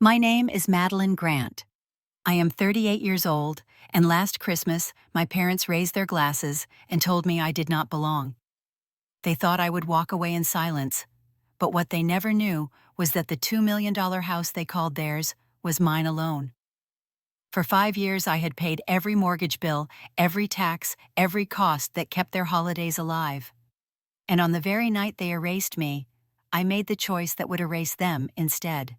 My name is Madeline Grant. I am 38 years old, and last Christmas, my parents raised their glasses and told me I did not belong. They thought I would walk away in silence, but what they never knew was that the $2 million house they called theirs was mine alone. For 5 years, I had paid every mortgage bill, every tax, every cost that kept their holidays alive. And on the very night they erased me, I made the choice that would erase them instead.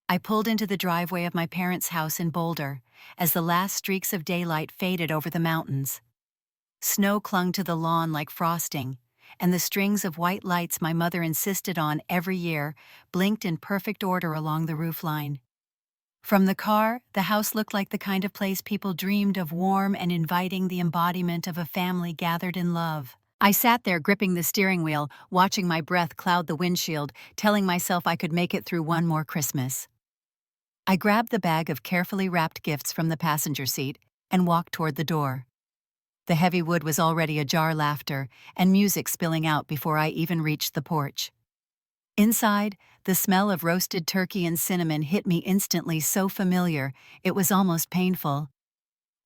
I pulled into the driveway of my parents' house in Boulder as the last streaks of daylight faded over the mountains. Snow clung to the lawn like frosting, and the strings of white lights my mother insisted on every year blinked in perfect order along the roofline. From the car, the house looked like the kind of place people dreamed of, warm and inviting, the embodiment of a family gathered in love. I sat there gripping the steering wheel, watching my breath cloud the windshield, telling myself I could make it through one more Christmas. I grabbed the bag of carefully wrapped gifts from the passenger seat and walked toward the door. The heavy wood was already ajar, laughter and music spilling out before I even reached the porch. Inside, the smell of roasted turkey and cinnamon hit me instantly, so familiar it was almost painful.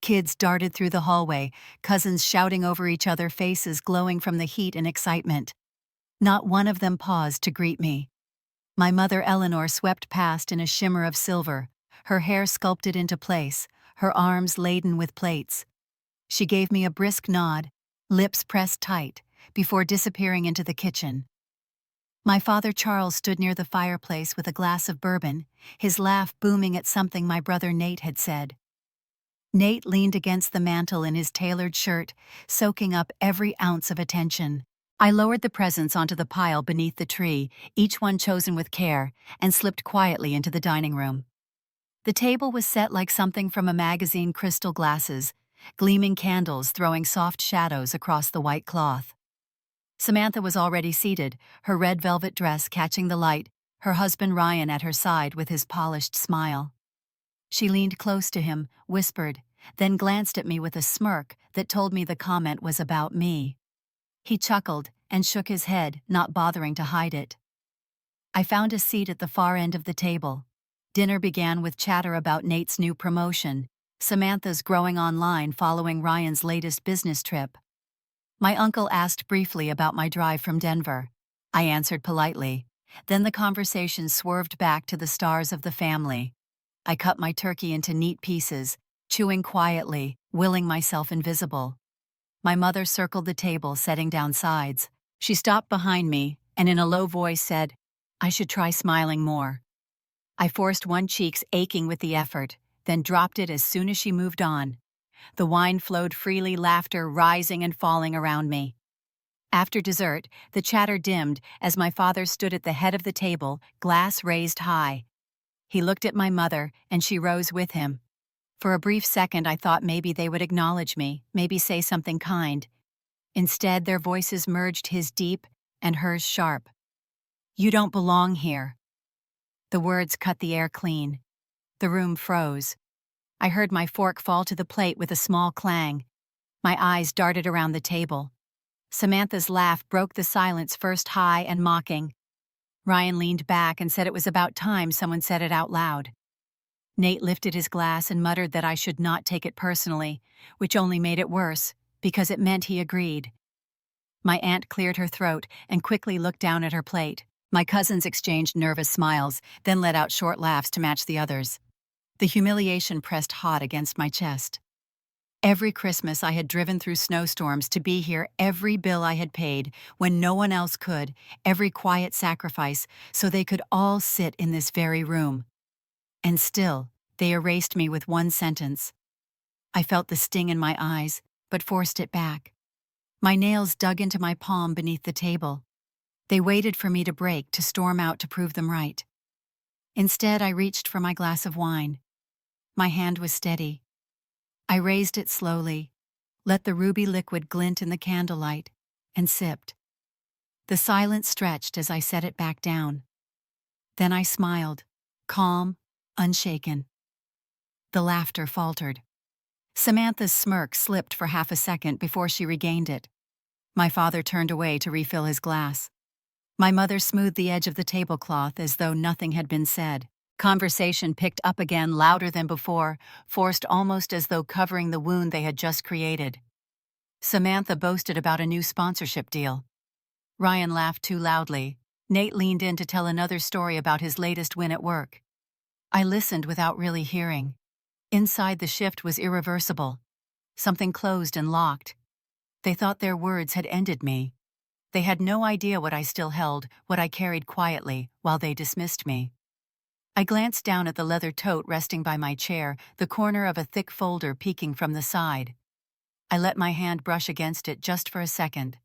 Kids darted through the hallway, cousins shouting over each other, faces glowing from the heat and excitement. Not one of them paused to greet me. My mother Eleanor swept past in a shimmer of silver, her hair sculpted into place, her arms laden with plates. She gave me a brisk nod, lips pressed tight, before disappearing into the kitchen. My father Charles stood near the fireplace with a glass of bourbon, his laugh booming at something my brother Nate had said. Nate leaned against the mantel in his tailored shirt, soaking up every ounce of attention. I lowered the presents onto the pile beneath the tree, each one chosen with care, and slipped quietly into the dining room. The table was set like something from a magazine, crystal glasses, gleaming candles throwing soft shadows across the white cloth. Samantha was already seated, her red velvet dress catching the light, her husband Ryan at her side with his polished smile. She leaned close to him, whispered, then glanced at me with a smirk that told me the comment was about me. He chuckled and shook his head, not bothering to hide it. I found a seat at the far end of the table. Dinner began with chatter about Nate's new promotion, Samantha's growing online following Ryan's latest business trip. My uncle asked briefly about my drive from Denver. I answered politely. Then the conversation swerved back to the stars of the family. I cut my turkey into neat pieces, chewing quietly, willing myself invisible. My mother circled the table, setting down sides. She stopped behind me and in a low voice said, "I should try smiling more." I forced one cheek's aching with the effort, then dropped it as soon as she moved on. The wine flowed freely, laughter rising and falling around me. After dessert, the chatter dimmed as my father stood at the head of the table, glass raised high. He looked at my mother, and she rose with him. For a brief second, I thought maybe they would acknowledge me, maybe say something kind. Instead, their voices merged, his deep and hers sharp. "You don't belong here." The words cut the air clean. The room froze. I heard my fork fall to the plate with a small clang. My eyes darted around the table. Samantha's laugh broke the silence, first high and mocking. Ryan leaned back and said it was about time someone said it out loud. Nate lifted his glass and muttered that I should not take it personally, which only made it worse, because it meant he agreed. My aunt cleared her throat and quickly looked down at her plate. My cousins exchanged nervous smiles, then let out short laughs to match the others. The humiliation pressed hot against my chest. Every Christmas I had driven through snowstorms to be here, every bill I had paid when no one else could, every quiet sacrifice so they could all sit in this very room. And still, they erased me with one sentence. I felt the sting in my eyes, but forced it back. My nails dug into my palm beneath the table. They waited for me to break, to storm out to prove them right. Instead, I reached for my glass of wine. My hand was steady. I raised it slowly, let the ruby liquid glint in the candlelight, and sipped. The silence stretched as I set it back down. Then I smiled, calm, unshaken. The laughter faltered. Samantha's smirk slipped for half a second before she regained it. My father turned away to refill his glass. My mother smoothed the edge of the tablecloth as though nothing had been said. Conversation picked up again, louder than before, forced almost as though covering the wound they had just created. Samantha boasted about a new sponsorship deal. Ryan laughed too loudly. Nate leaned in to tell another story about his latest win at work. I listened without really hearing. Inside, the shift was irreversible. Something closed and locked. They thought their words had ended me. They had no idea what I still held, what I carried quietly, while they dismissed me. I glanced down at the leather tote resting by my chair, the corner of a thick folder peeking from the side. I let my hand brush against it just for a second.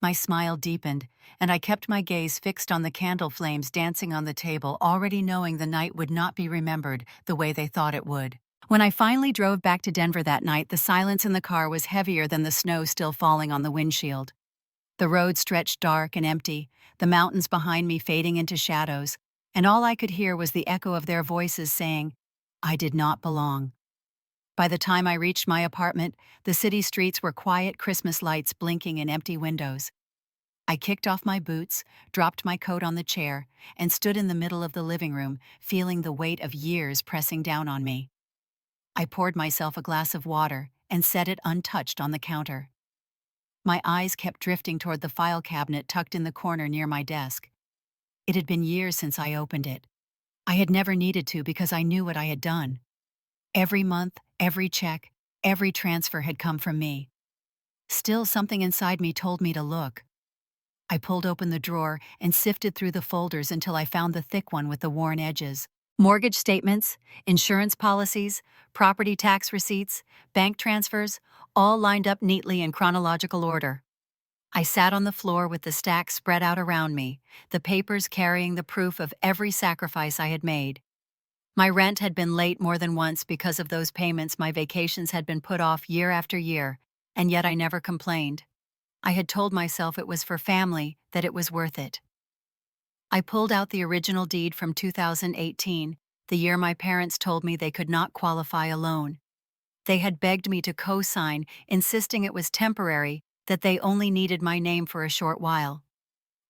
My smile deepened, and I kept my gaze fixed on the candle flames dancing on the table, already knowing the night would not be remembered the way they thought it would. When I finally drove back to Denver that night, the silence in the car was heavier than the snow still falling on the windshield. The road stretched dark and empty, the mountains behind me fading into shadows, and all I could hear was the echo of their voices saying, "I did not belong." By the time I reached my apartment, the city streets were quiet, Christmas lights blinking in empty windows. I kicked off my boots, dropped my coat on the chair, and stood in the middle of the living room, feeling the weight of years pressing down on me. I poured myself a glass of water and set it untouched on the counter. My eyes kept drifting toward the file cabinet tucked in the corner near my desk. It had been years since I opened it. I had never needed to because I knew what I had done. Every month, every check, every transfer had come from me. Still, something inside me told me to look. I pulled open the drawer and sifted through the folders until I found the thick one with the worn edges. Mortgage statements, insurance policies, property tax receipts, bank transfers, all lined up neatly in chronological order. I sat on the floor with the stack spread out around me, the papers carrying the proof of every sacrifice I had made. My rent had been late more than once because of those payments. My vacations had been put off year after year, and yet I never complained. I had told myself it was for family, that it was worth it. I pulled out the original deed from 2018, the year my parents told me they could not qualify a loan. They had begged me to co-sign, insisting it was temporary, that they only needed my name for a short while.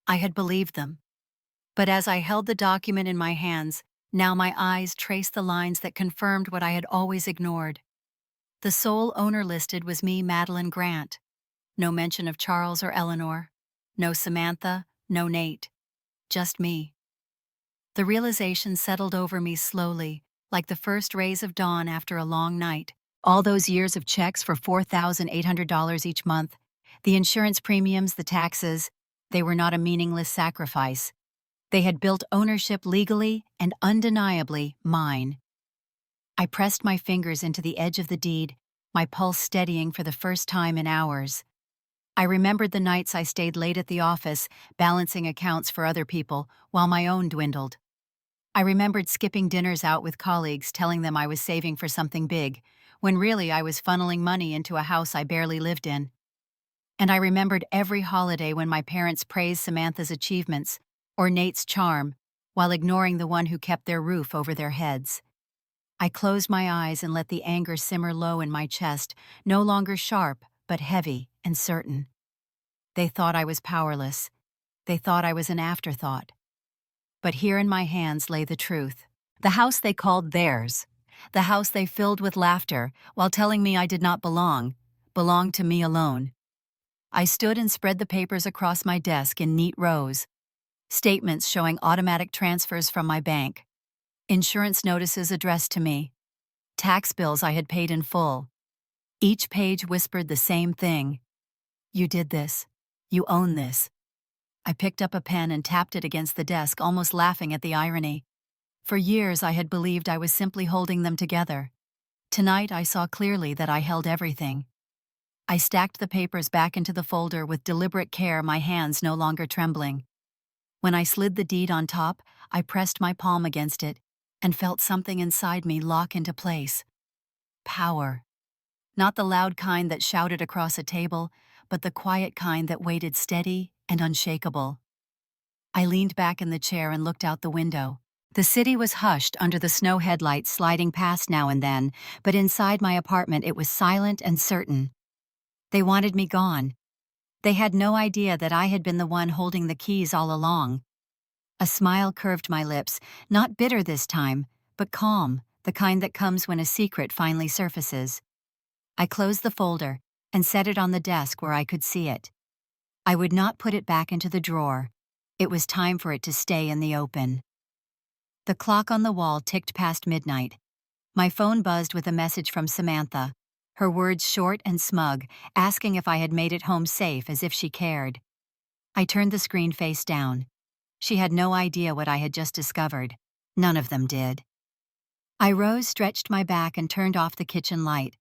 I had believed them. But as I held the document in my hands, now my eyes traced the lines that confirmed what I had always ignored. The sole owner listed was me, Madeline Grant. No mention of Charles or Eleanor. No Samantha, no Nate. Just me. The realization settled over me slowly, like the first rays of dawn after a long night. All those years of checks for $4,800 each month, the insurance premiums, the taxes, they were not a meaningless sacrifice. They had built ownership legally and undeniably mine. I pressed my fingers into the edge of the deed, my pulse steadying for the first time in hours. I remembered the nights I stayed late at the office, balancing accounts for other people, while my own dwindled. I remembered skipping dinners out with colleagues, telling them I was saving for something big, when really I was funneling money into a house I barely lived in. And I remembered every holiday when my parents praised Samantha's achievements, or Nate's charm, while ignoring the one who kept their roof over their heads. I closed my eyes and let the anger simmer low in my chest, no longer sharp, but heavy and certain. They thought I was powerless. They thought I was an afterthought. But here in my hands lay the truth. The house they called theirs. The house they filled with laughter while telling me I did not belong, belonged to me alone. I stood and spread the papers across my desk in neat rows. Statements showing automatic transfers from my bank. Insurance notices addressed to me. Tax bills I had paid in full. Each page whispered the same thing. You did this. You own this. I picked up a pen and tapped it against the desk, almost laughing at the irony. For years I had believed I was simply holding them together. Tonight I saw clearly that I held everything. I stacked the papers back into the folder with deliberate care, my hands no longer trembling. When I slid the deed on top, I pressed my palm against it and felt something inside me lock into place. Power. Not the loud kind that shouted across a table, but the quiet kind that waited steady and unshakable. I leaned back in the chair and looked out the window. The city was hushed under the snow headlights sliding past now and then, but inside my apartment it was silent and certain. They wanted me gone. They had no idea that I had been the one holding the keys all along. A smile curved my lips, not bitter this time, but calm, the kind that comes when a secret finally surfaces. I closed the folder and set it on the desk where I could see it. I would not put it back into the drawer. It was time for it to stay in the open. The clock on the wall ticked past midnight. My phone buzzed with a message from Samantha, her words short and smug, asking if I had made it home safe as if she cared. I turned the screen face down. She had no idea what I had just discovered. None of them did. I rose, stretched my back, and turned off the kitchen light.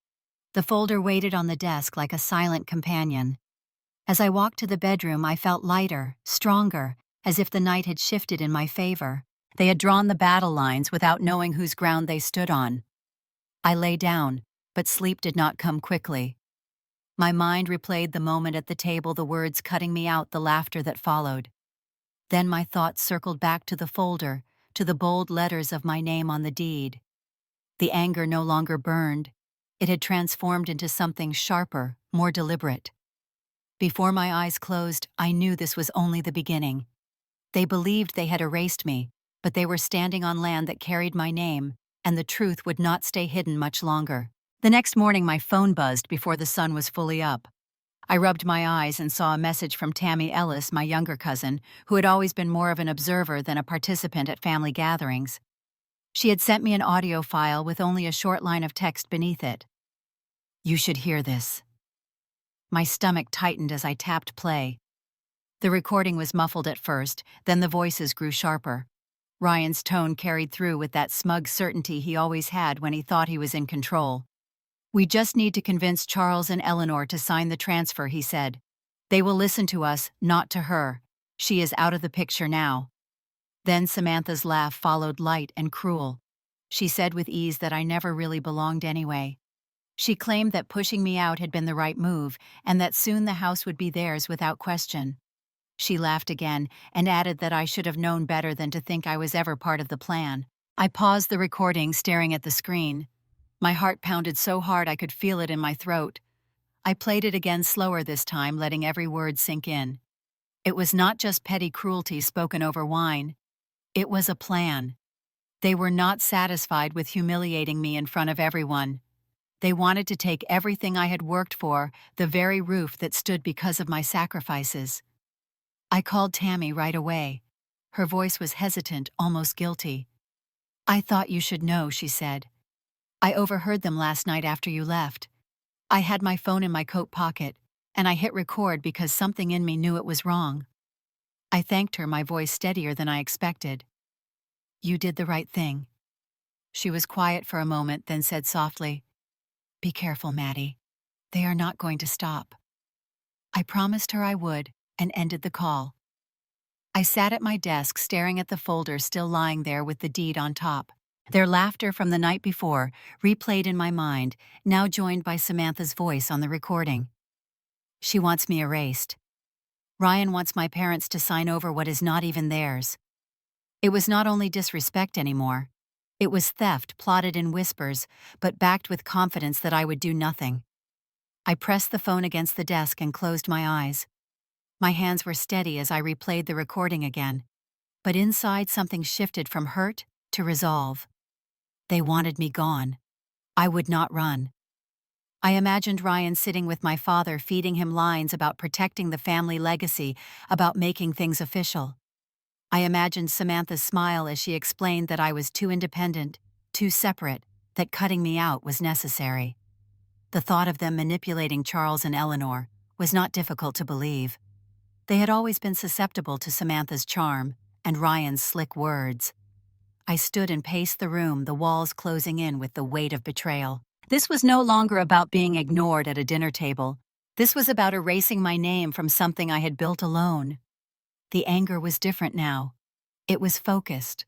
The folder waited on the desk like a silent companion. As I walked to the bedroom, I felt lighter, stronger, as if the night had shifted in my favor. They had drawn the battle lines without knowing whose ground they stood on. I lay down, but sleep did not come quickly. My mind replayed the moment at the table, the words cutting me out, the laughter that followed. Then my thoughts circled back to the folder, to the bold letters of my name on the deed. The anger no longer burned. It had transformed into something sharper, more deliberate. Before my eyes closed, I knew this was only the beginning. They believed they had erased me, but they were standing on land that carried my name, and the truth would not stay hidden much longer. The next morning, my phone buzzed before the sun was fully up. I rubbed my eyes and saw a message from Tammy Ellis, my younger cousin, who had always been more of an observer than a participant at family gatherings. She had sent me an audio file with only a short line of text beneath it. "You should hear this." My stomach tightened as I tapped play. The recording was muffled at first, then the voices grew sharper. Ryan's tone carried through with that smug certainty he always had when he thought he was in control. "We just need to convince Charles and Eleanor to sign the transfer," he said. "They will listen to us, not to her. She is out of the picture now." Then Samantha's laugh followed, light and cruel. She said with ease that I never really belonged anyway. She claimed that pushing me out had been the right move, and that soon the house would be theirs without question. She laughed again and added that I should have known better than to think I was ever part of the plan. I paused the recording, staring at the screen. My heart pounded so hard I could feel it in my throat. I played it again, slower this time, letting every word sink in. It was not just petty cruelty spoken over wine. It was a plan. They were not satisfied with humiliating me in front of everyone. They wanted to take everything I had worked for, the very roof that stood because of my sacrifices. I called Tammy right away. Her voice was hesitant, almost guilty. "I thought you should know," she said. "I overheard them last night after you left. I had my phone in my coat pocket, and I hit record because something in me knew it was wrong." I thanked her, my voice steadier than I expected. "You did the right thing." She was quiet for a moment, then said softly, "Be careful, Maddie. They are not going to stop." I promised her I would, and ended the call. I sat at my desk, staring at the folder still lying there with the deed on top. Their laughter from the night before replayed in my mind, now joined by Samantha's voice on the recording. "She wants me erased. Ryan wants my parents to sign over what is not even theirs." It was not only disrespect anymore. It was theft, plotted in whispers, but backed with confidence that I would do nothing. I pressed the phone against the desk and closed my eyes. My hands were steady as I replayed the recording again, but inside something shifted from hurt to resolve. They wanted me gone. I would not run. I imagined Ryan sitting with my father, feeding him lines about protecting the family legacy, about making things official. I imagined Samantha's smile as she explained that I was too independent, too separate, that cutting me out was necessary. The thought of them manipulating Charles and Eleanor was not difficult to believe. They had always been susceptible to Samantha's charm and Ryan's slick words. I stood and paced the room, the walls closing in with the weight of betrayal. This was no longer about being ignored at a dinner table. This was about erasing my name from something I had built alone. The anger was different now. It was focused.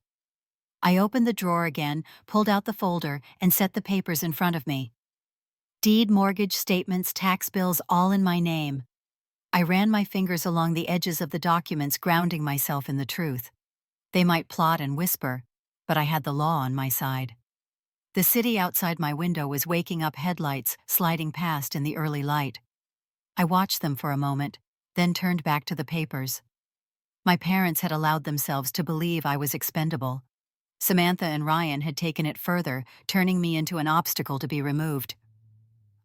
I opened the drawer again, pulled out the folder, and set the papers in front of me. Deed, mortgage, statements, tax bills, all in my name. I ran my fingers along the edges of the documents, grounding myself in the truth. They might plot and whisper, but I had the law on my side. The city outside my window was waking up, headlights sliding past in the early light. I watched them for a moment, then turned back to the papers. My parents had allowed themselves to believe I was expendable. Samantha and Ryan had taken it further, turning me into an obstacle to be removed.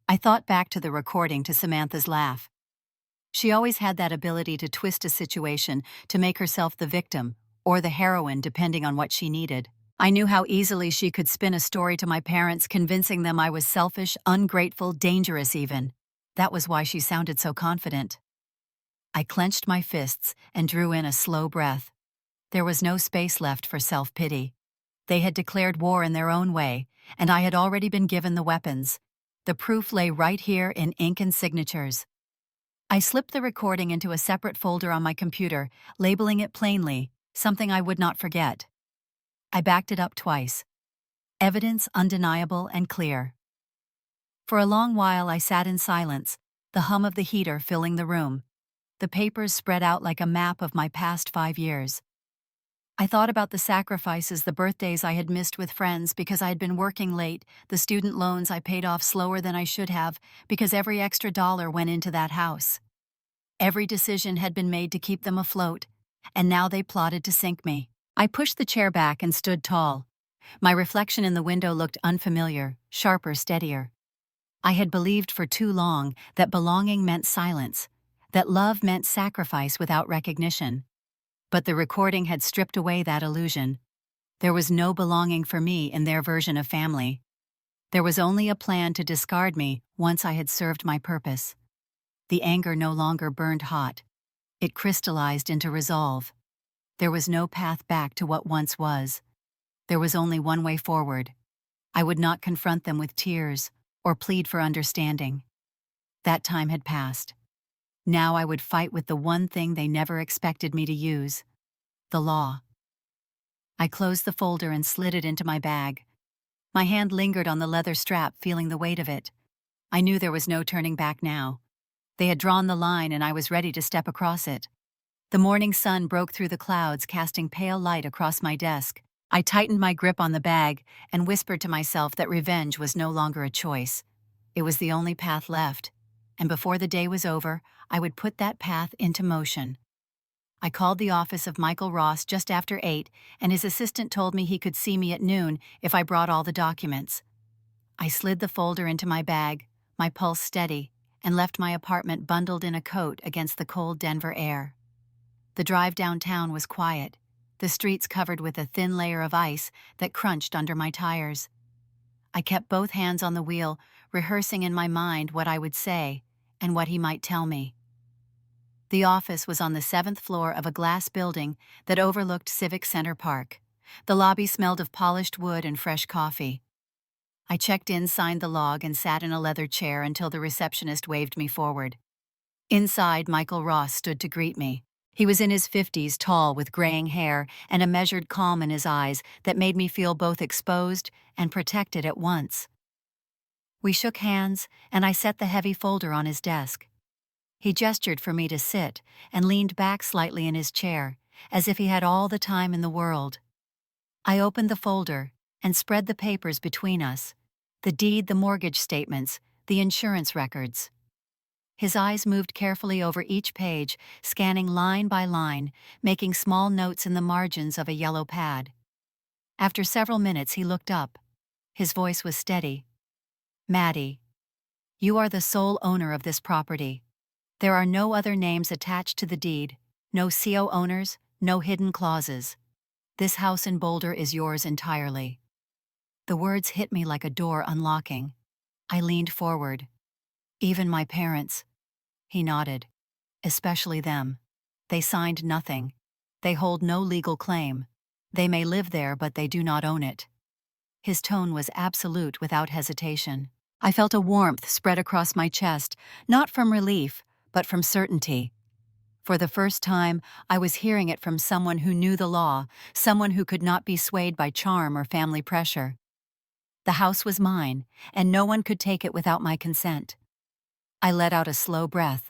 I thought back to the recording to Samantha's laugh. She always had that ability to twist a situation to make herself the victim, or the heroine depending on what she needed. I knew how easily she could spin a story to my parents, convincing them I was selfish, ungrateful, dangerous even. That was why she sounded so confident. I clenched my fists and drew in a slow breath. There was no space left for self-pity. They had declared war in their own way, and I had already been given the weapons. The proof lay right here in ink and signatures. I slipped the recording into a separate folder on my computer, labeling it plainly, something I would not forget. I backed it up twice. Evidence undeniable and clear. For a long while I sat in silence, the hum of the heater filling the room. The papers spread out like a map of my past 5 years. I thought about the sacrifices, the birthdays I had missed with friends because I had been working late, the student loans I paid off slower than I should have because every extra dollar went into that house. Every decision had been made to keep them afloat, and now they plotted to sink me. I pushed the chair back and stood tall. My reflection in the window looked unfamiliar, sharper, steadier. I had believed for too long that belonging meant silence, that love meant sacrifice without recognition. But the recording had stripped away that illusion. There was no belonging for me in their version of family. There was only a plan to discard me once I had served my purpose. The anger no longer burned hot. It crystallized into resolve. There was no path back to what once was. There was only one way forward. I would not confront them with tears or plead for understanding. That time had passed. Now I would fight with the one thing they never expected me to use: the law. I closed the folder and slid it into my bag. My hand lingered on the leather strap, feeling the weight of it. I knew there was no turning back now. They had drawn the line and I was ready to step across it. The morning sun broke through the clouds, casting pale light across my desk. I tightened my grip on the bag and whispered to myself that revenge was no longer a choice. It was the only path left, and before the day was over, I would put that path into motion. I called the office of Michael Ross just after 8, and his assistant told me he could see me at noon if I brought all the documents. I slid the folder into my bag, my pulse steady, and left my apartment bundled in a coat against the cold Denver air. The drive downtown was quiet, the streets covered with a thin layer of ice that crunched under my tires. I kept both hands on the wheel, rehearsing in my mind what I would say and what he might tell me. The office was on the 7th floor of a glass building that overlooked Civic Center Park. The lobby smelled of polished wood and fresh coffee. I checked in, signed the log, and sat in a leather chair until the receptionist waved me forward. Inside, Michael Ross stood to greet me. He was in his 50s, tall, with graying hair and a measured calm in his eyes that made me feel both exposed and protected at once. We shook hands, and I set the heavy folder on his desk. He gestured for me to sit and leaned back slightly in his chair, as if he had all the time in the world. I opened the folder and spread the papers between us: the deed, the mortgage statements, the insurance records. His eyes moved carefully over each page, scanning line by line, making small notes in the margins of a yellow pad. After several minutes, he looked up. His voice was steady. "Maddie, you are the sole owner of this property. There are no other names attached to the deed, no CO owners, no hidden clauses. This house in Boulder is yours entirely." The words hit me like a door unlocking. I leaned forward. "Even my parents?" He nodded. "Especially them. They signed nothing. They hold no legal claim. They may live there, but they do not own it." His tone was absolute, without hesitation. I felt a warmth spread across my chest, not from relief, but from certainty. For the first time, I was hearing it from someone who knew the law, someone who could not be swayed by charm or family pressure. The house was mine, and no one could take it without my consent. I let out a slow breath.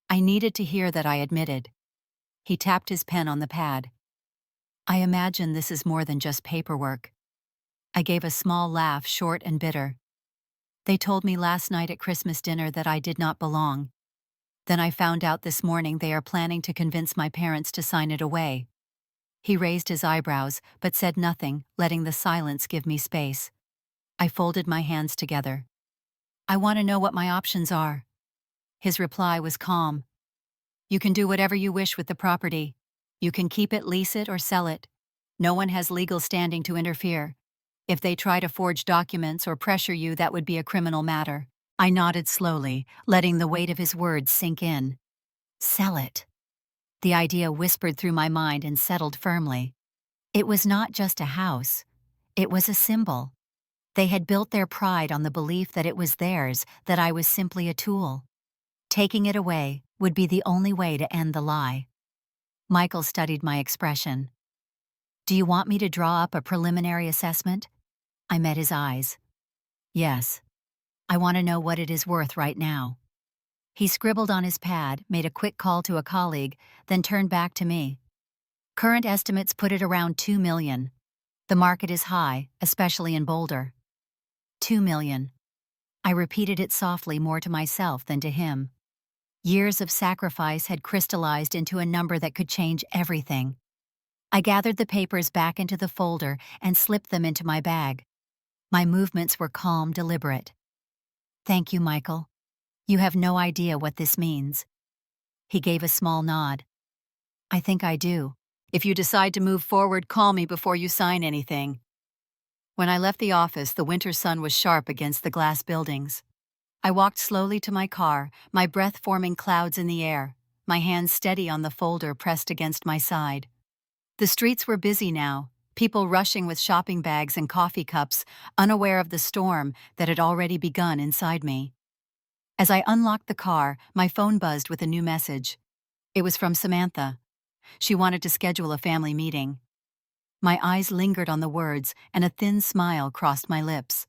I needed to hear that I admitted. He tapped his pen on the pad. "I imagine this is more than just paperwork." I gave a small laugh, short and bitter. "They told me last night at Christmas dinner that I did not belong. Then I found out this morning they are planning to convince my parents to sign it away. He raised his eyebrows, but said nothing, letting the silence give me space. I folded my hands together. I want to know what my options are. His reply was calm. You can do whatever you wish with the property. You can keep it, lease it, or sell it. No one has legal standing to interfere. If they try to forge documents or pressure you, that would be a criminal matter. I nodded slowly, letting the weight of his words sink in. Sell it. The idea whispered through my mind and settled firmly. It was not just a house. It was a symbol. They had built their pride on the belief that it was theirs, that I was simply a tool. Taking it away would be the only way to end the lie. Michael studied my expression. Do you want me to draw up a preliminary assessment? I met his eyes. Yes. I want to know what it is worth right now. He scribbled on his pad, made a quick call to a colleague, then turned back to me. Current estimates put it around $2 million. The market is high, especially in Boulder. $2 million. I repeated it softly, more to myself than to him. Years of sacrifice had crystallized into a number that could change everything. I gathered the papers back into the folder and slipped them into my bag. My movements were calm, deliberate. Thank you, Michael. You have no idea what this means. He gave a small nod. I think I do. If you decide to move forward, call me before you sign anything. When I left the office, the winter sun was sharp against the glass buildings. I walked slowly to my car, my breath forming clouds in the air, my hands steady on the folder pressed against my side. The streets were busy now, people rushing with shopping bags and coffee cups, unaware of the storm that had already begun inside me. As I unlocked the car, my phone buzzed with a new message. It was from Samantha. She wanted to schedule a family meeting. My eyes lingered on the words, and a thin smile crossed my lips.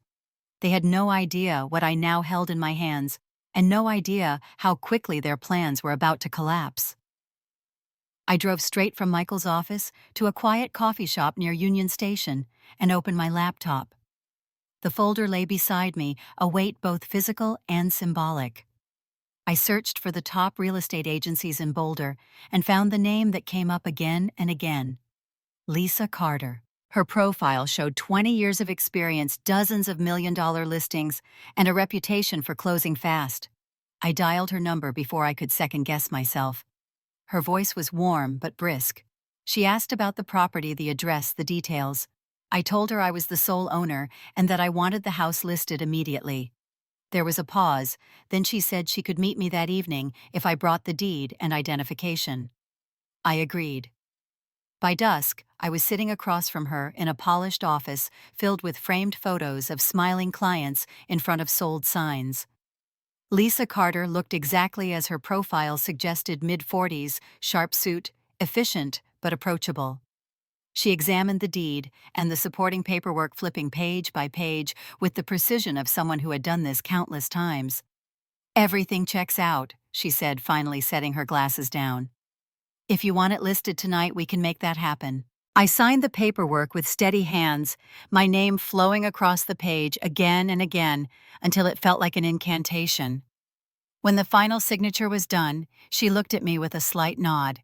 They had no idea what I now held in my hands, and no idea how quickly their plans were about to collapse. I drove straight from Michael's office to a quiet coffee shop near Union Station and opened my laptop. The folder lay beside me, a weight both physical and symbolic. I searched for the top real estate agencies in Boulder and found the name that came up again and again. Lisa Carter. Her profile showed 20 years of experience, dozens of million-dollar listings, and a reputation for closing fast. I dialed her number before I could second-guess myself. Her voice was warm but brisk. She asked about the property, the address, the details. I told her I was the sole owner and that I wanted the house listed immediately. There was a pause, then she said she could meet me that evening if I brought the deed and identification. I agreed. By dusk, I was sitting across from her in a polished office filled with framed photos of smiling clients in front of sold signs. Lisa Carter looked exactly as her profile suggested, mid-40s, sharp suit, efficient but approachable. She examined the deed and the supporting paperwork, flipping page by page with the precision of someone who had done this countless times. Everything checks out, she said, finally setting her glasses down. If you want it listed tonight, we can make that happen. I signed the paperwork with steady hands, my name flowing across the page again and again until it felt like an incantation. When the final signature was done, she looked at me with a slight nod.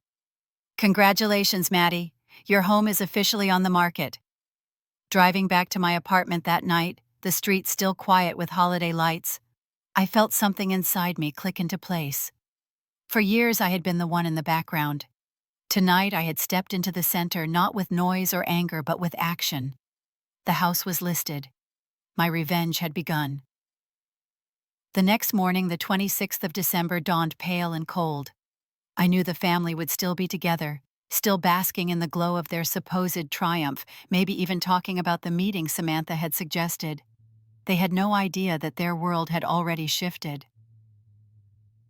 Congratulations, Maddie. Your home is officially on the market. Driving back to my apartment that night, the street still quiet with holiday lights, I felt something inside me click into place. For years I had been the one in the background. Tonight I had stepped into the center, not with noise or anger, but with action. The house was listed. My revenge had begun. The next morning, the 26th of December, dawned pale and cold. I knew the family would still be together, still basking in the glow of their supposed triumph, maybe even talking about the meeting Samantha had suggested. They had no idea that their world had already shifted.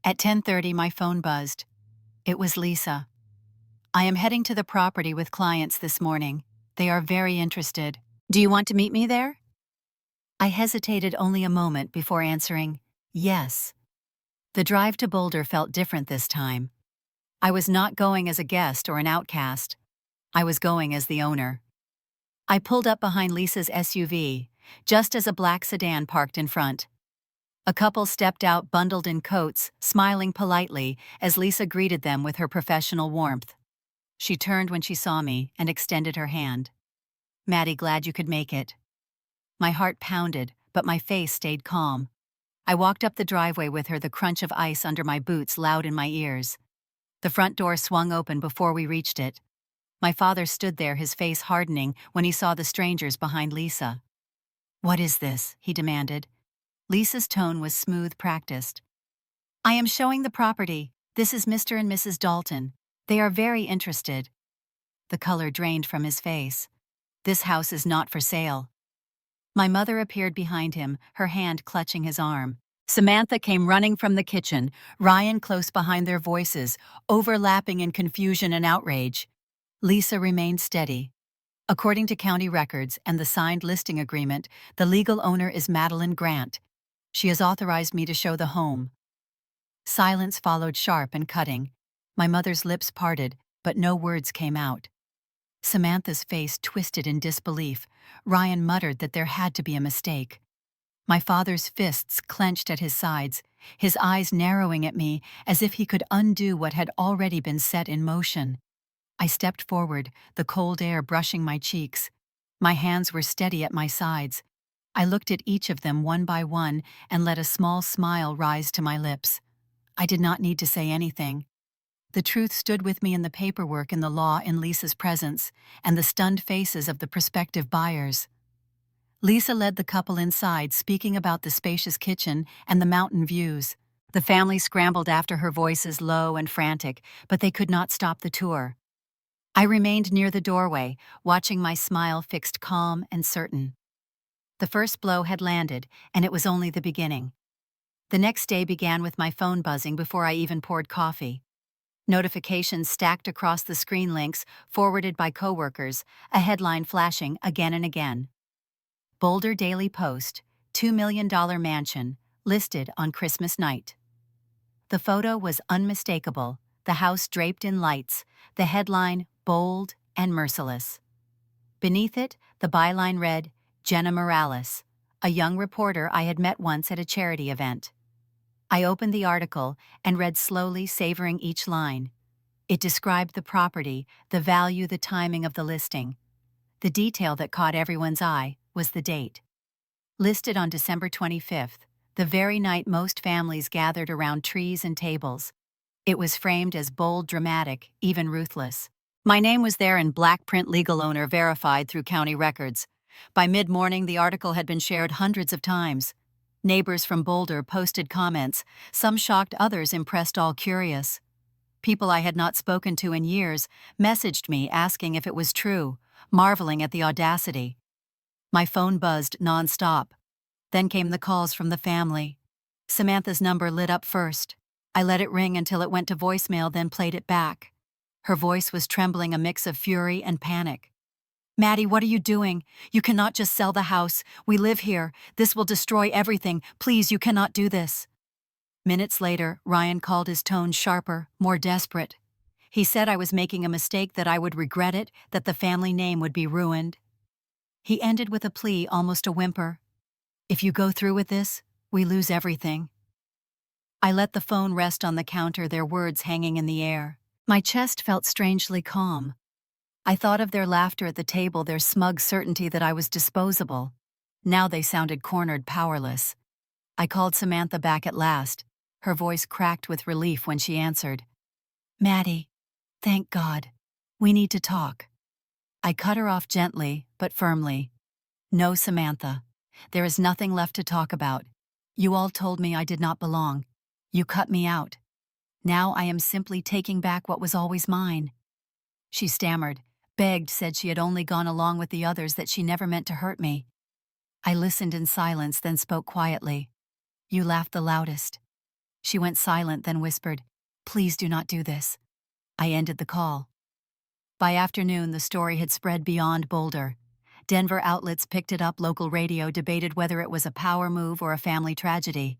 At 10:30, my phone buzzed. It was Lisa. I am heading to the property with clients this morning. They are very interested. Do you want to meet me there? I hesitated only a moment before answering, yes. The drive to Boulder felt different this time. I was not going as a guest or an outcast. I was going as the owner. I pulled up behind Lisa's SUV, just as a black sedan parked in front. A couple stepped out bundled in coats, smiling politely as Lisa greeted them with her professional warmth. She turned when she saw me and extended her hand. "Maddie, glad you could make it." My heart pounded, but my face stayed calm. I walked up the driveway with her, the crunch of ice under my boots loud in my ears. The front door swung open before we reached it. My father stood there, his face hardening when he saw the strangers behind Lisa. "What is this?" he demanded. Lisa's tone was smooth, practiced. "I am showing the property. This is Mr. and Mrs. Dalton. They are very interested." The color drained from his face. "This house is not for sale." My mother appeared behind him, her hand clutching his arm. Samantha came running from the kitchen, Ryan close behind, their voices overlapping in confusion and outrage. Lisa remained steady. "According to county records and the signed listing agreement, the legal owner is Madeline Grant. She has authorized me to show the home." Silence followed, sharp and cutting. My mother's lips parted, but no words came out. Samantha's face twisted in disbelief. Ryan muttered that there had to be a mistake. My father's fists clenched at his sides, his eyes narrowing at me as if he could undo what had already been set in motion. I stepped forward, the cold air brushing my cheeks. My hands were steady at my sides. I looked at each of them one by one and let a small smile rise to my lips. I did not need to say anything. The truth stood with me in the paperwork, in the law, in Lisa's presence, and the stunned faces of the prospective buyers. Lisa led the couple inside, speaking about the spacious kitchen and the mountain views. The family scrambled after her, voices low and frantic, but they could not stop the tour. I remained near the doorway, watching, my smile fixed, calm and certain. The first blow had landed, and it was only the beginning. The next day began with my phone buzzing before I even poured coffee. Notifications stacked across the screen, links forwarded by coworkers, a headline flashing again and again. Boulder Daily Post, $2 million mansion, listed on Christmas night. The photo was unmistakable, the house draped in lights, the headline bold and merciless. Beneath it, the byline read, "Jenna Morales, a young reporter I had met once at a charity event." I opened the article and read slowly, savoring each line. It described the property, the value, the timing of the listing. The detail that caught everyone's eye was the date. Listed on December 25th, the very night most families gathered around trees and tables. It was framed as bold, dramatic, even ruthless. My name was there in black print, legal owner verified through county records. By mid-morning, the article had been shared hundreds of times. Neighbors from Boulder posted comments, some shocked, others impressed, all curious. People I had not spoken to in years messaged me asking if it was true, marveling at the audacity. My phone buzzed nonstop. Then came the calls from the family. Samantha's number lit up first. I let it ring until it went to voicemail, then played it back. Her voice was trembling, a mix of fury and panic. "Maddie, what are you doing? You cannot just sell the house. We live here. This will destroy everything. Please, you cannot do this." Minutes later, Ryan called, his tone sharper, more desperate. He said I was making a mistake, that I would regret it, that the family name would be ruined. He ended with a plea, almost a whimper. "If you go through with this, we lose everything." I let the phone rest on the counter, their words hanging in the air. My chest felt strangely calm. I thought of their laughter at the table, their smug certainty that I was disposable. Now they sounded cornered, powerless. I called Samantha back at last. Her voice cracked with relief when she answered. "Maddie, thank God. We need to talk." I cut her off gently, but firmly. "No, Samantha. There is nothing left to talk about. You all told me I did not belong. You cut me out. Now I am simply taking back what was always mine." She stammered, begged, said she had only gone along with the others, that she never meant to hurt me. I listened in silence, then spoke quietly. "You laughed the loudest." She went silent, then whispered, "Please do not do this." I ended the call. By afternoon, the story had spread beyond Boulder. Denver outlets picked it up, local radio debated whether it was a power move or a family tragedy.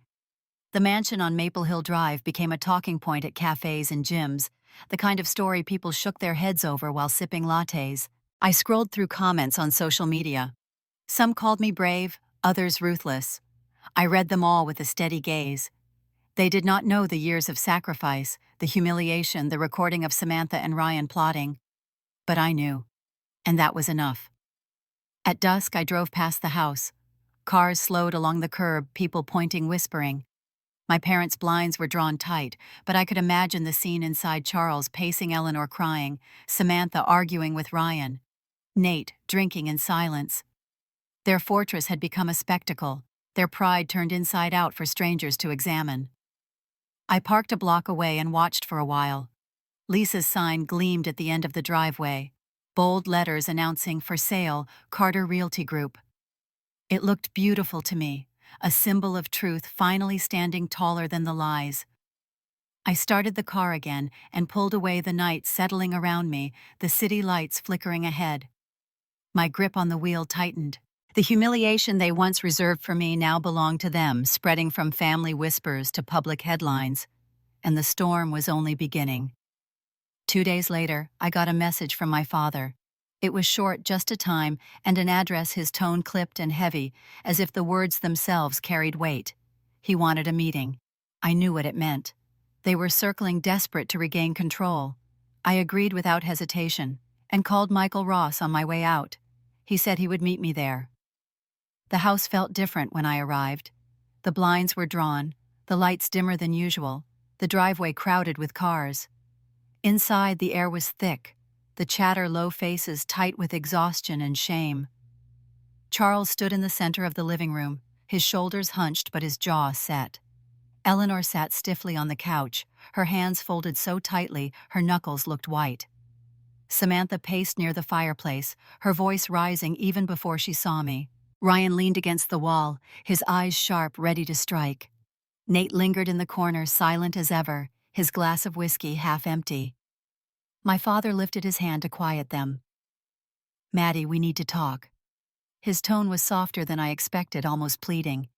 The mansion on Maple Hill Drive became a talking point at cafes and gyms, the kind of story people shook their heads over while sipping lattes. I scrolled through comments on social media. Some called me brave, others ruthless. I read them all with a steady gaze. They did not know the years of sacrifice, the humiliation, the recording of Samantha and Ryan plotting. But I knew, and that was enough. At dusk, I drove past the house. Cars slowed along the curb, people pointing, whispering. My parents' blinds were drawn tight, but I could imagine the scene inside: Charles pacing, Eleanor crying, Samantha arguing with Ryan, Nate drinking in silence. Their fortress had become a spectacle, their pride turned inside out for strangers to examine. I parked a block away and watched for a while. Lisa's sign gleamed at the end of the driveway, bold letters announcing "For sale, Carter Realty Group." It looked beautiful to me, a symbol of truth finally standing taller than the lies. I started the car again and pulled away, the night settling around me, the city lights flickering ahead. My grip on the wheel tightened. The humiliation they once reserved for me now belonged to them, spreading from family whispers to public headlines. And the storm was only beginning. 2 days later, I got a message from my father. It was short, just a time and an address, his tone clipped and heavy, as if the words themselves carried weight. He wanted a meeting. I knew what it meant. They were circling, desperate to regain control. I agreed without hesitation, and called Michael Ross on my way out. He said he would meet me there. The house felt different when I arrived. The blinds were drawn, the lights dimmer than usual, the driveway crowded with cars. Inside, the air was thick, the chatter, low, faces tight with exhaustion and shame. Charles stood in the center of the living room, his shoulders hunched but his jaw set. Eleanor sat stiffly on the couch, her hands folded so tightly her knuckles looked white. Samantha paced near the fireplace, her voice rising even before she saw me. Ryan leaned against the wall, his eyes sharp, ready to strike. Nate lingered in the corner, silent as ever, his glass of whiskey half empty. My father lifted his hand to quiet them. "Maddie, we need to talk." His tone was softer than I expected, almost pleading.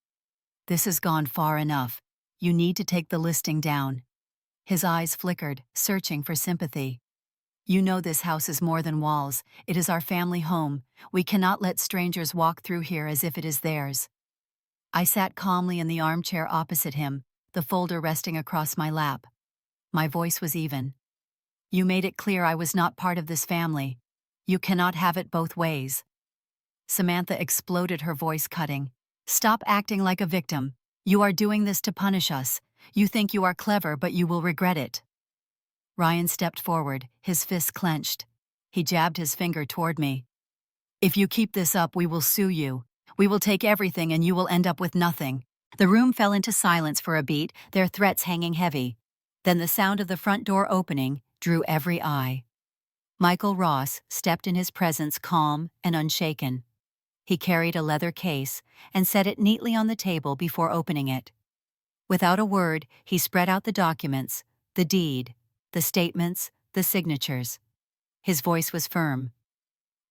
"This has gone far enough. You need to take the listing down." His eyes flickered, searching for sympathy. "You know this house is more than walls. It is our family home. We cannot let strangers walk through here as if it is theirs." I sat calmly in the armchair opposite him, the folder resting across my lap. My voice was even. "You made it clear I was not part of this family. You cannot have it both ways." Samantha exploded, her voice cutting. "Stop acting like a victim. You are doing this to punish us. You think you are clever, but you will regret it." Ryan stepped forward, his fists clenched. He jabbed his finger toward me. "If you keep this up, we will sue you. We will take everything and you will end up with nothing." The room fell into silence for a beat, their threats hanging heavy. Then the sound of the front door opening drew every eye. Michael Ross stepped in, his presence calm and unshaken. He carried a leather case and set it neatly on the table before opening it. Without a word, he spread out the documents, the deed, the statements, the signatures. His voice was firm.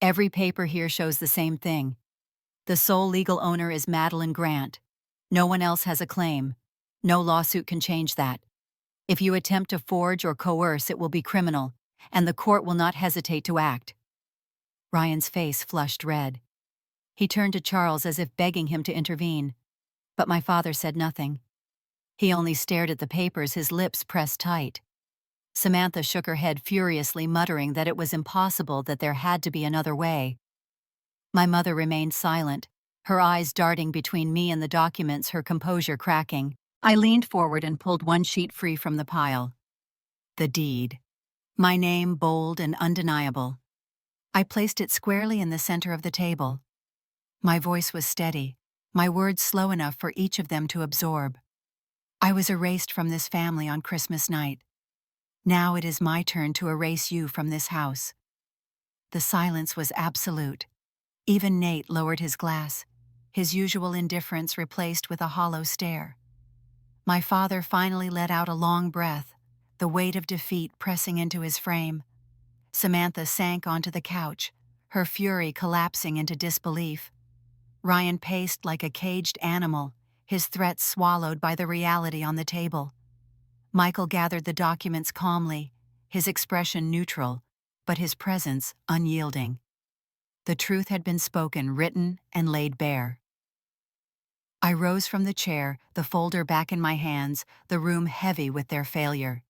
"Every paper here shows the same thing. The sole legal owner is Madeline Grant. No one else has a claim. No lawsuit can change that. If you attempt to forge or coerce, it will be criminal, and the court will not hesitate to act." Ryan's face flushed red. He turned to Charles as if begging him to intervene, but my father said nothing. He only stared at the papers, his lips pressed tight. Samantha shook her head furiously, muttering that it was impossible, that there had to be another way. My mother remained silent, her eyes darting between me and the documents, her composure cracking. I leaned forward and pulled one sheet free from the pile. The deed. My name bold and undeniable. I placed it squarely in the center of the table. My voice was steady, my words slow enough for each of them to absorb. I was erased from this family on Christmas night. Now it is my turn to erase you from this house. The silence was absolute. Even Nate lowered his glass, his usual indifference replaced with a hollow stare. My father finally let out a long breath, the weight of defeat pressing into his frame. Samantha sank onto the couch, her fury collapsing into disbelief. Ryan paced like a caged animal, his threats swallowed by the reality on the table. Michael gathered the documents calmly, his expression neutral, but his presence unyielding. The truth had been spoken, written, and laid bare. I I rose from the chair, the folder back in my hands, the room heavy with their failure.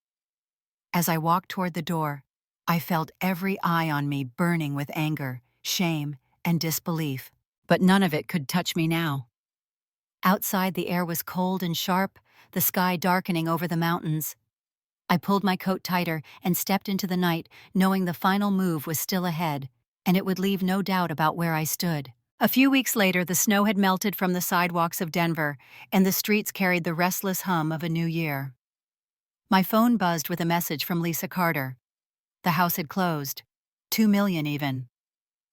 As I walked toward the door, I felt every eye on me burning with anger, shame, and disbelief. But none of it could touch me now. Outside, the air was cold and sharp, the sky darkening over the mountains. I pulled my coat tighter and stepped into the night, knowing the final move was still ahead, and it would leave no doubt about where I stood. A few weeks later, the snow had melted from the sidewalks of Denver, and the streets carried the restless hum of a new year. My phone buzzed with a message from Lisa Carter. The house had closed. $2 million even.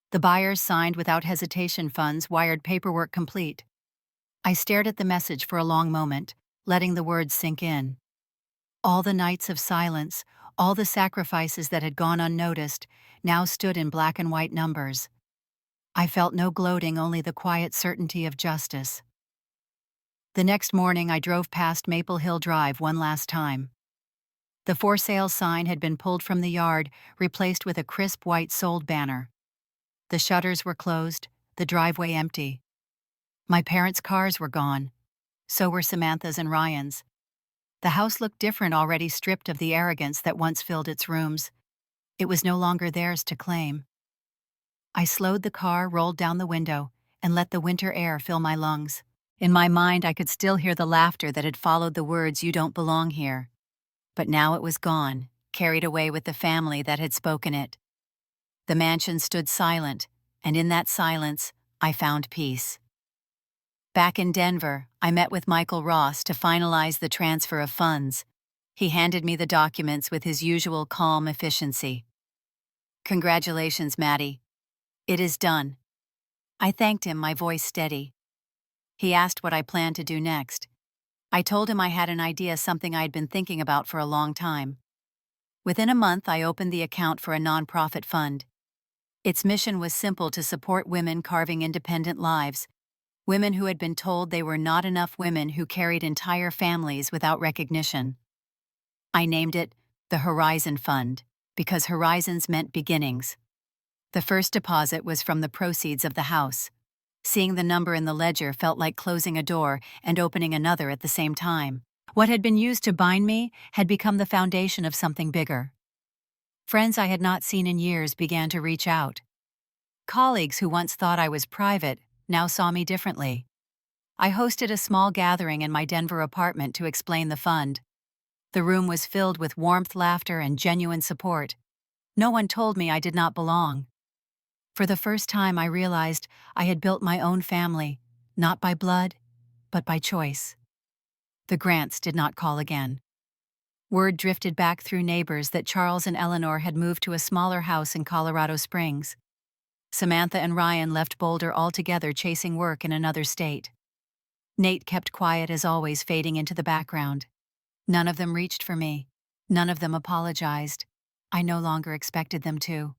The buyers signed without hesitation, funds wired, paperwork complete. I stared at the message for a long moment, letting the words sink in. All the nights of silence, all the sacrifices that had gone unnoticed, now stood in black and white numbers. I felt no gloating, only the quiet certainty of justice. The next morning, I drove past Maple Hill Drive one last time. The for sale sign had been pulled from the yard, replaced with a crisp white sold banner. The shutters were closed, the driveway empty. My parents' cars were gone. So were Samantha's and Ryan's. The house looked different, already stripped of the arrogance that once filled its rooms. It was no longer theirs to claim. I slowed the car, rolled down the window, and let the winter air fill my lungs. In my mind, I could still hear the laughter that had followed the words, "You don't belong here." But now it was gone, carried away with the family that had spoken it. The mansion stood silent, and in that silence, I found peace. Back in Denver, I met with Michael Ross to finalize the transfer of funds. He handed me the documents with his usual calm efficiency. "Congratulations, Maddie. It is done." I thanked him, my voice steady. He asked what I planned to do next. I told him I had an idea, something I had been thinking about for a long time. Within a month, I opened the account for a nonprofit fund. Its mission was simple: to support women carving independent lives, women who had been told they were not enough, women who carried entire families without recognition. I named it the Horizon Fund, because horizons meant beginnings. The first deposit was from the proceeds of the house. Seeing the number in the ledger felt like closing a door and opening another at the same time. What had been used to bind me had become the foundation of something bigger. Friends I had not seen in years began to reach out. Colleagues who once thought I was private now saw me differently. I hosted a small gathering in my Denver apartment to explain the fund. The room was filled with warmth, laughter, and genuine support. No one told me I did not belong. For the first time, I realized I had built my own family, not by blood, but by choice. The Grants did not call again. Word drifted back through neighbors that Charles and Eleanor had moved to a smaller house in Colorado Springs. Samantha and Ryan left Boulder altogether, chasing work in another state. Nate kept quiet as always, fading into the background. None of them reached for me. None of them apologized. I no longer expected them to.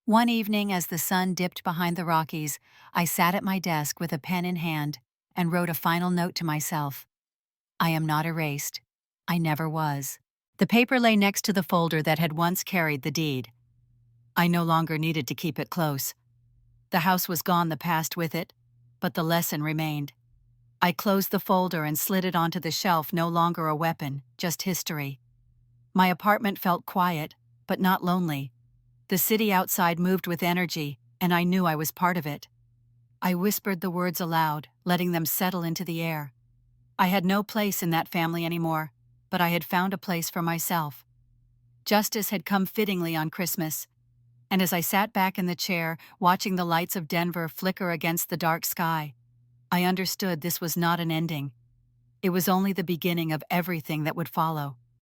One evening, as the sun dipped behind the Rockies, I sat at my desk with a pen in hand and wrote a final note to myself. I am not erased. I never was. The paper lay next to the folder that had once carried the deed. I no longer needed to keep it close. The house was gone, the past with it, but the lesson remained. I closed the folder and slid it onto the shelf, no longer a weapon, just history. My apartment felt quiet, but not lonely. The city outside moved with energy, and I knew I was part of it. I whispered the words aloud, letting them settle into the air. I had no place in that family anymore, but I had found a place for myself. Justice had come fittingly on Christmas, and as I sat back in the chair, watching the lights of Denver flicker against the dark sky, I understood this was not an ending. It was only the beginning of everything that would follow.